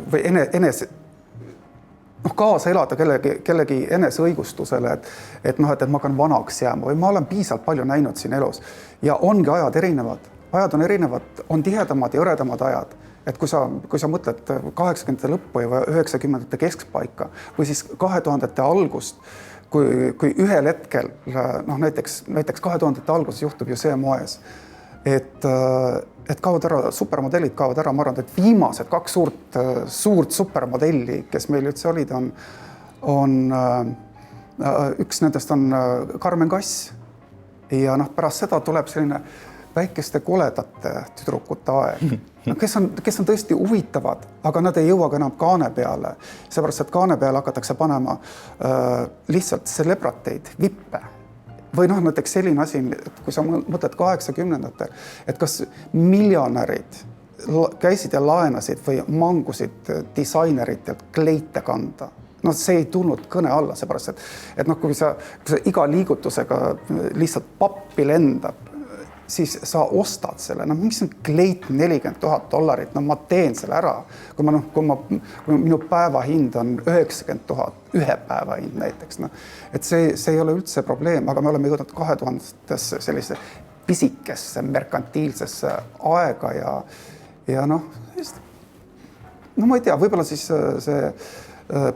või kaasa elada kellegi eneseõigustusele, et ma hakkan vanaks jääma või ma olen piisavalt palju näinud siin elus ja ongi ajad on erinevad, on tihedamad ja hõredamad ajad, et kui sa mõtled 80-ndate lõppu või 90-ndate keskpaika või siis 2000-ndate algust, kui ühel hetkel, näiteks 2000-ndate alguses juhtub ju see moes, et kaovad ära, supermodellid kaovad ära, ma arvan, et viimased 2 suurt supermodelli, kes meil üldse olid, on üks nendest on Carmen Kass ja pärast seda tuleb selline väikeste koledate tüdrukute aeg, kes on tõesti huvitavad, aga nad ei jõua ka enam kaane peale, seepärast, et kaane peale hakatakse panema lihtsalt celebrateid, vippe. Või näiteks selline asi, et kui sa mõtled 80-ndatel, et kas miljonärid käisid ja laenasid või mangusid disaineritelt kleite kanda. No see ei tulnud kõne alla, seepärast, et kui sa iga liigutusega lihtsalt pappi lendab, siis sa ostad selle, miks on kleit $40,000, ma teen selle ära, kui minu päevahind on 90,000, ühe päeva hind näiteks, et see ei ole üldse probleem, aga me oleme jõudnud 2000-tesse sellise pisikesse merkantiilsesse aega ja ma ei tea, võib-olla siis see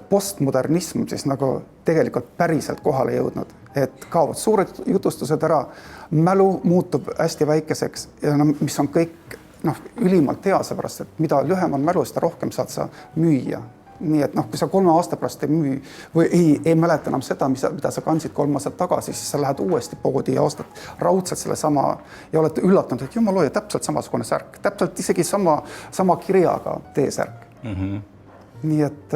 postmodernism siis tegelikult päriselt kohale jõudnud, et kaovad suured jutustused ära, mälu muutub hästi väikeseks ja mis on kõik ülimalt hea, seepärast, et mida lühem on mälu, seda rohkem saad sa müüa. Nii et kui sa 3 aasta pärast ei müü või ei mäleta enam seda, mida sa kandsid 3 aastat tagasi, siis sa lähed uuesti poodi ja ostad raudselt selle sama ja oled üllatunud, et jumala, täpselt samasugune särk, täpselt isegi sama kirjaga T-särk. Nii et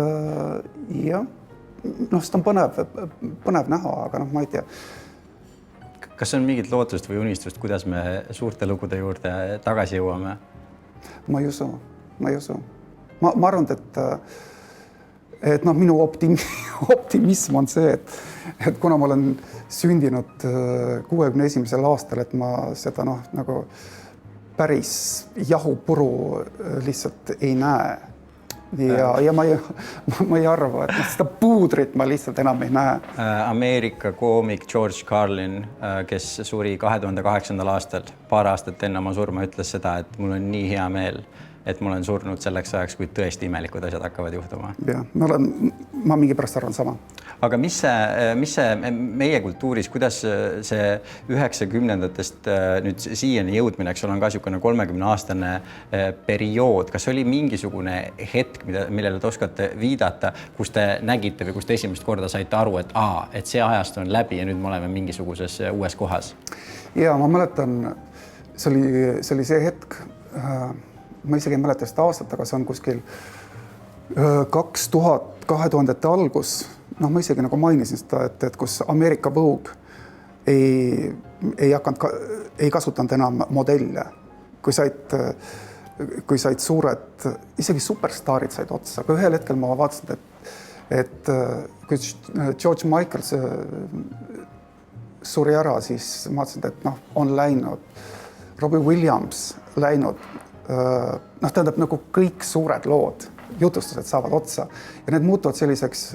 jah, seda on põnev näha, aga ma ei tea. Kas on mingit lootust või unistust, kuidas me suurte lugude juurde tagasi jõuame? Ma ei usu. Ma arvan, et minu optimism on see, et kuna ma olen sündinud 61. aastal, et ma seda päris jahupuru lihtsalt ei näe. Ja ma ei arva, et seda puudrit ma lihtsalt enam ei näe. Ameerika koomik George Carlin, kes suri 2008. aastal, paar aastat enne oma surma ütles seda, et mul on nii hea meel, et ma olen surnud selleks ajaks, kui tõesti imelikud asjad hakkavad juhtuma. Ja, ma mingi pärast arvan sama. Aga mis see meie kultuuris, kuidas see 90-ndatest nüüd siiani jõudmine, eks ole, on ka niisugune 30-aastane periood. Kas oli mingisugune hetk, millele te oskate viidata, kus te nägite või kus te esimest korda saite aru, et see ajast on läbi ja nüüd me oleme mingisuguses uues kohas? Ja ma mäletan, see oli see hetk, ma isegi ei mäleta seda aastat, aga see on kuskil 2000-te algus. Ma isegi mainisin seda, et kus Ameerika Vogue ei kasutanud enam modelle. Kui said suured, isegi superstaarid said otsa, aga ühel hetkel ma vaatasin, et kui George Michael suri ära, siis ma vaatasin, et on läinud, Robbie Williams läinud, tähendab kõik suured lood, jutustused saavad otsa ja need muutuvad selliseks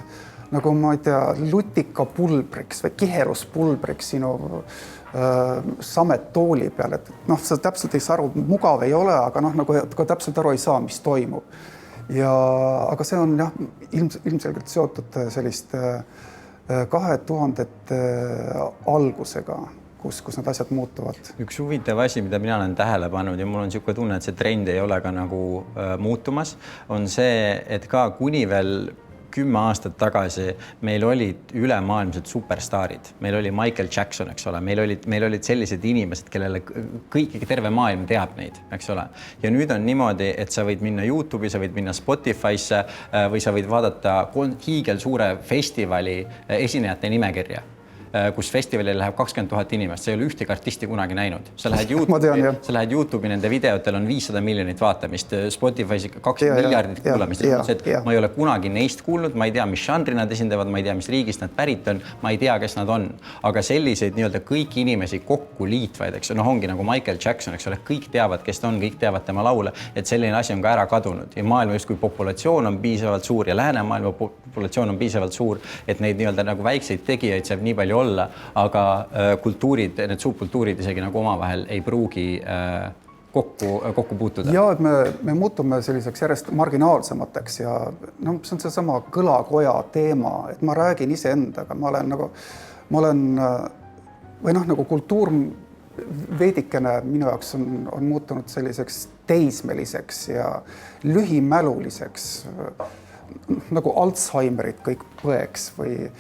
ma ei tea, lutikapulbriks või kiheruspulbriks sinu samet tooli peal, et sa täpselt ei saa aru, mugav ei ole, aga täpselt aru ei saa, mis toimub. Aga see on ilmselgelt seotud selliste 2000-te algusega, kus need asjad muutuvad. Üks huvitav asi, mida mina olen tähele pannud ja mul on niisugune tunne, et see trend ei ole ka muutumas, on see, et ka kuni veel 10 aastat tagasi meil olid ülemaailmsed superstaarid. Meil oli Michael Jackson, eks ole. Meil olid sellised inimesed, kellele terve maailm teab neid, eks ole. Ja nüüd on niimoodi, et sa võid minna YouTube'i, sa võid minna Spotify'sse või sa võid vaadata hiigelsuure festivali esinejate nimekirja, kus festivalil läheb 20 000 inimest. See ei ole ühtegi artisti kunagi näinud. Sa lähed YouTube'i, nende videotel on 500 miljonit vaatamist, Spotify's 2 miljardit kuulamist. Ma ei ole kunagi neist kuulnud, ma ei tea, mis žanri nad esindavad, ma ei tea, mis riigist nad pärit on, ma ei tea, kes nad on. Aga selliseid kõiki inimesi kokku liitvaid, eks ongi nagu Michael Jackson, eks ole, kõik teavad, kes ta on, kõik teavad tema laule, et selline asi on ka ära kadunud. Ja maailma justkui populatsioon on piisavalt suur ja läänemaailma populatsioon on piisavalt suur, et neid väikseid tegijaid saab nii palju olla, aga kultuurid, need subkultuurid isegi omavahel ei pruugi kokku puutuda. Ja, et me muutume selliseks järjest marginaalsemateks ja see on seesama kõlakoja teema, et ma räägin iseendaga, ma olen kultuur veidikene minu jaoks on muutunud selliseks teismeliseks ja lühimäluliseks, nagu Alzheimerit kõik põeks või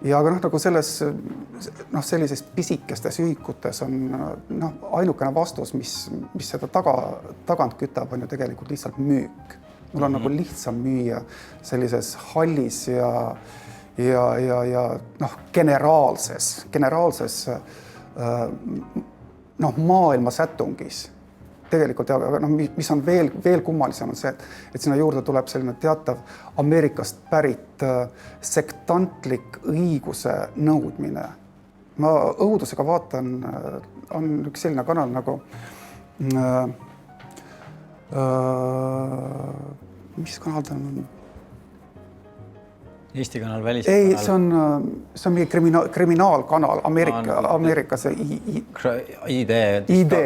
ja aga nagu sellises pisikestes ühikutes on ainukene vastus, mis seda tagant kütab, on ju tegelikult lihtsalt müük. Mul on nagu lihtsam müüa sellises hallis ja generaalses maailma sätungis. Tegelikult, aga mis on veel kummalisem on see, et sinna juurde tuleb selline teatav Ameerikast pärit sektantlik õiguse nõudmine. Ma õudusega vaatan, on üks selline kanal nagu mis kanal ta on? Eesti kanal, väliskanal? Ei, see on mingi kriminaalkanal Ameerikas. ID.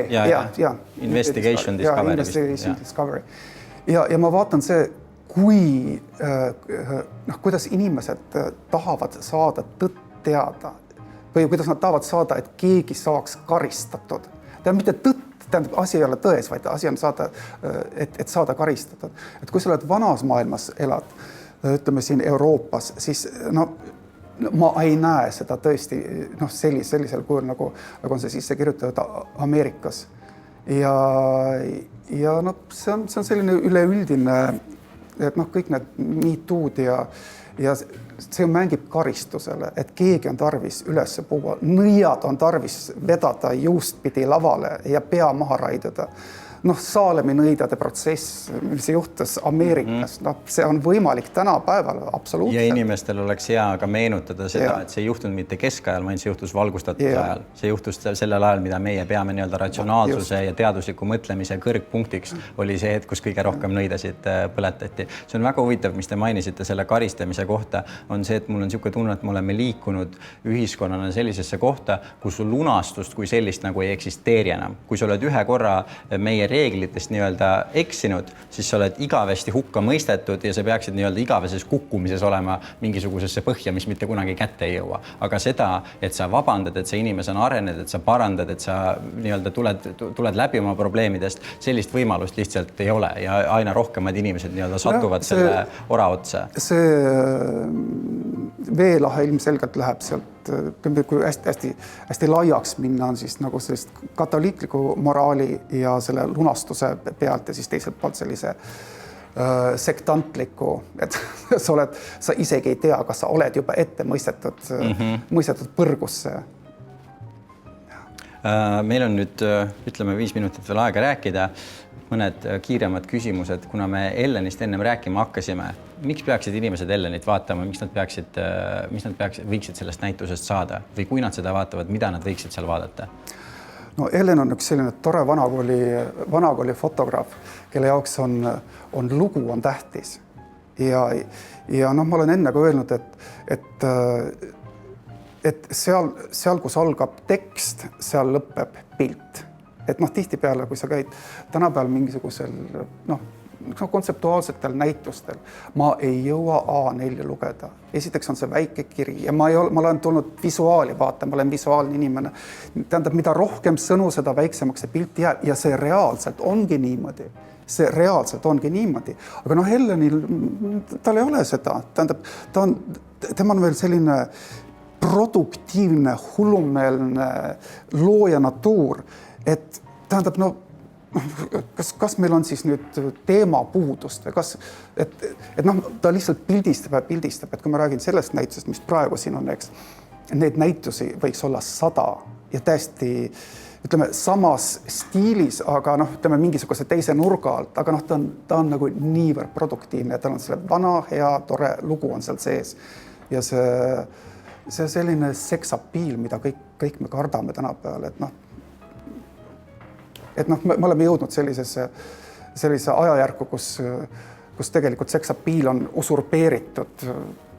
Ja. Investigation Discovery. Ja ma vaatan see, kuidas inimesed tahavad saada tõtt teada või kuidas nad tahavad saada, et keegi saaks karistatud. Tähendab, mitte tõtt, tähendab, asi ei ole tões, vaid asi on saada, et saada karistatud. Et kui sa oled vanas maailmas elad, ütleme siin Euroopas, siis ma ei näe seda tõesti sellisel kujul, nagu on see sisse kirjutatud Ameerikas. Ja see on selline üleüldine, et kõik need MeToo'd ja see mängib karistusele, et keegi on tarvis üles puua, nõiad on tarvis vedada juustpidi lavale ja pea maha raidada. Saalemi nõidade protsess, mis juhtus Ameerikas, see on võimalik tänapäeval absoluutselt. Ja inimestel oleks hea ka meenutada seda, et see ei juhtunud mitte keskajal, vaid see juhtus valgustatud ajal. See juhtus sellel ajal, mida meie peame nii-öelda ratsionaalsuse ja teadusliku mõtlemise kõrgpunktiks, oli see, kus kõige rohkem nõidasid põletati. See on väga huvitav, mis te mainisite selle karistamise kohta, on see, et mul on niisugune tunne, et me oleme liikunud ühiskonnana sellisesse kohta, kus lunastust kui sellist nagu ei eksisteeri enam. Kui sa oled ühe korra meie reeglitest nii-öelda eksinud, siis sa oled igavesti hukka mõistetud ja sa peaksid nii-öelda igaveses kukkumises olema mingisugusesse põhja, mis mitte kunagi kätte ei jõua. Aga seda, et sa vabandad, et sa inimesena arened, et sa parandad, et sa nii-öelda tuled läbi oma probleemidest, sellist võimalust lihtsalt ei ole ja aina rohkemad inimesed nii-öelda satuvad selle ora otsa. See veelahe ilmselgelt läheb sealt, kui hästi laiaks minna, on siis nagu sellist katoliikliku moraali ja selle lunastuse pealt ja siis teiselt poolt sellise sektantliku, et sa isegi ei tea, kas sa oled juba ette mõistetud põrgusse. Meil on nüüd, ütleme, 5 minutit veel aega rääkida. Mõned kiiremad küsimused, kuna me Ellenist ennem rääkima hakkasime. Miks peaksid inimesed Ellenit vaatama? Miks nad võiksid sellest näitusest saada? Või kui nad seda vaatavad, mida nad võiksid seal vaadata? Ellen on üks selline tore vanakooli fotograaf, kelle jaoks on lugu on tähtis. Ja ma olen enne ka öelnud, et seal, kus algab tekst, seal lõpeb pilt. Et tihtipeale, kui sa käid tänapäeval mingisugusel kontseptuaalsetel näitustel, ma ei jõua A4 lugeda. Esiteks on see väike kiri ja ma olen tulnud visuaali vaatama, ma olen visuaalne inimene. Tähendab, mida rohkem sõnu, seda väiksemaks see pilt jääb ja see reaalselt ongi niimoodi. Aga Ellenil, tal ei ole seda. Tähendab, tema on veel selline produktiivne, hullumeelne looja natuur, et tähendab, kas meil on siis nüüd teema puudust või ta lihtsalt pildistab, et kui ma räägin sellest näitusest, mis praegu siin on, eks, need näitusi võiks olla 100 ja täiesti, ütleme, samas stiilis, aga ütleme, mingisuguse teise nurga alt, aga ta on nagu niivõrd produktiivne, tal on selle vana, hea, tore lugu on seal sees ja see selline seksapiil, mida kõik me kardame tänapäeval, et me oleme jõudnud sellise ajajärku, kus tegelikult seksapiil on usurpeeritud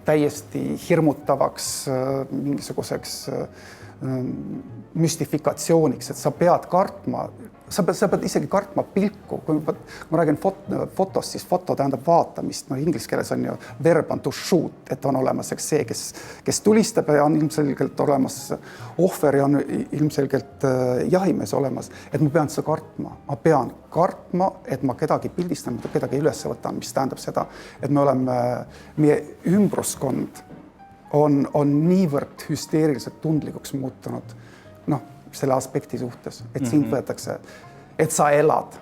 täiesti hirmutavaks mingisuguseks müstifikatsiooniks, et sa pead kartma sa pead isegi kartma pilku, kui ma räägin fotost, siis foto tähendab vaatamist, no inglise keeles on ju verb on to shoot, et on olemas see, kes tulistab ja on ilmselgelt olemas ohver ja on ilmselgelt jahimees olemas, et ma pean seda kartma, et ma kedagi pildistan, kedagi üles võtan, mis tähendab seda, et meie ümbruskond on niivõrd hüsteeriliselt tundlikuks muutunud, noh, selle aspekti suhtes, et sind võetakse, et sa elad.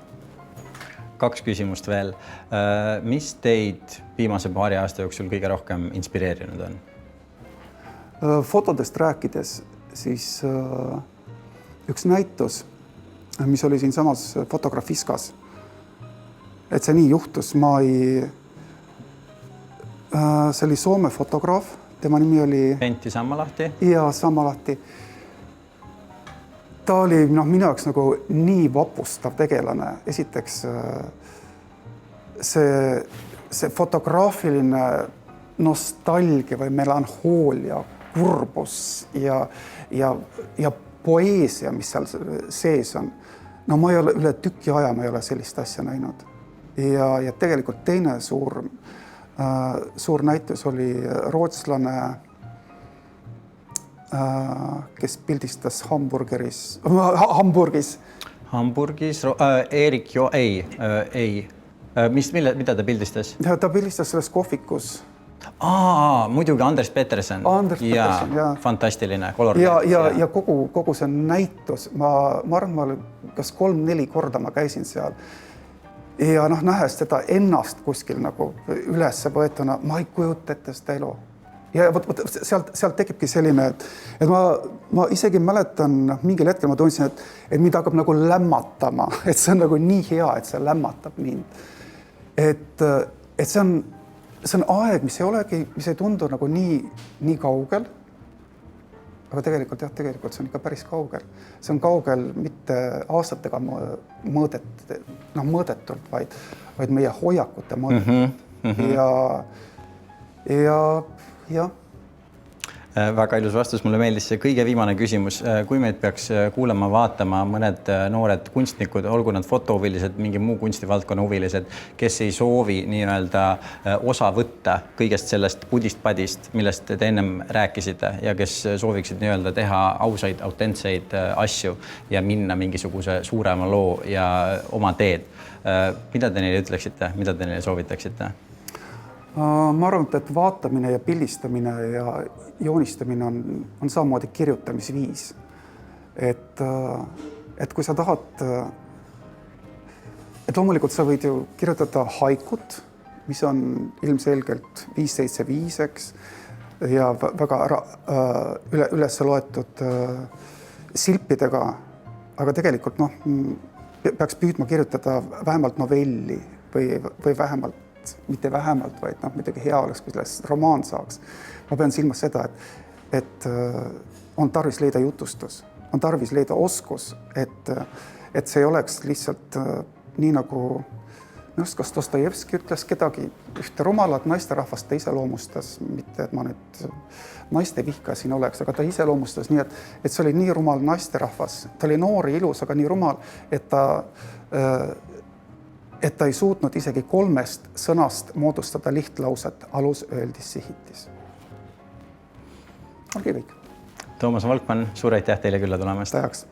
2 küsimust veel. Mis teid viimase paari aasta jooksul kõige rohkem inspireerinud on? Fotodest rääkides, siis üks näitus, mis oli siinsamas Fotografiskas, et see nii juhtus, see oli Soome fotograaf, tema nimi oli Pentti Sammalahti. Ja Sammalahti. Ta oli minu jaoks nagu nii vapustav tegelane. Esiteks see fotograafiline nostalgia või melanhoolia, kurbus ja poeesia, mis seal sees on. No ma ei ole üle tüki aja, ma ei ole sellist asja näinud. Ja tegelikult teine suur näitus oli rootslane, kes pildistas Hamburgis. Erik mida ta pildistas? Ta pildistas selles kohvikus. Muidugi Anders Peterson. Fantastiline kolor. Ja kogu see näitus, ma arvan, kas 3-4 korda ma käisin seal ja nähes teda ennast kuskil nagu ülesse võetuna, ma ei kujuta ette seda elu. Ja sealt tekibki selline, et ma isegi mäletan, mingil hetkel ma tundsin, et mind hakkab nagu lämmatama, et see on nagu nii hea, et see lämmatab mind. Et see on aeg, mis ei tundu nagu nii kaugel, aga tegelikult see on ikka päris kaugel. See on kaugel mitte aastatega mõõdetult, vaid meie hoiakute mõõdetult. Ja. Väga ilus vastus, mulle meeldis see kõige viimane küsimus. Kui meid peaks kuulama, vaatama mõned noored kunstnikud, olgu nad fotohuvilised, mingi muu kunstivaldkonna huvilised, kes ei soovi nii-öelda osa võtta kõigest sellest pudist-padist, millest te ennem rääkisite ja kes sooviksid nii-öelda teha ausaid, autentseid asju ja minna mingisuguse suurema loo ja oma teed. Mida te neile ütleksite, mida te neile soovitaksite? Ma arvan, et vaatamine ja pildistamine ja joonistamine on samamoodi kirjutamisviis. Et kui sa tahad, et loomulikult sa võid ju kirjutada haikut, mis on ilmselgelt 5-7-5, eks, ja väga üles loetud silpidega, aga tegelikult peaks püüdma kirjutada vähemalt novelli või vähemalt mitte vähemalt, vaid midagi hea oleks, kui sellest romaan saaks. Ma pean silmas seda, et on tarvis leida jutustus, on tarvis leida oskus, et see oleks lihtsalt nii nagu, kas Dostojevski ütles kedagi, ühte rumalat naisterahvast ta iseloomustas, mitte et ma nüüd naiste vihka siin oleks, aga ta iseloomustas nii, et see oli nii rumal naisterahvas. Ta oli noor ja ilus, aga nii rumal, et ta ei suutnud isegi 3 sõnast moodustada lihtlauset alus, öeldis, sihitis. Olgi kõik. Toomas Volkmann, suur aitäh teile külla tulemast. Tähaks.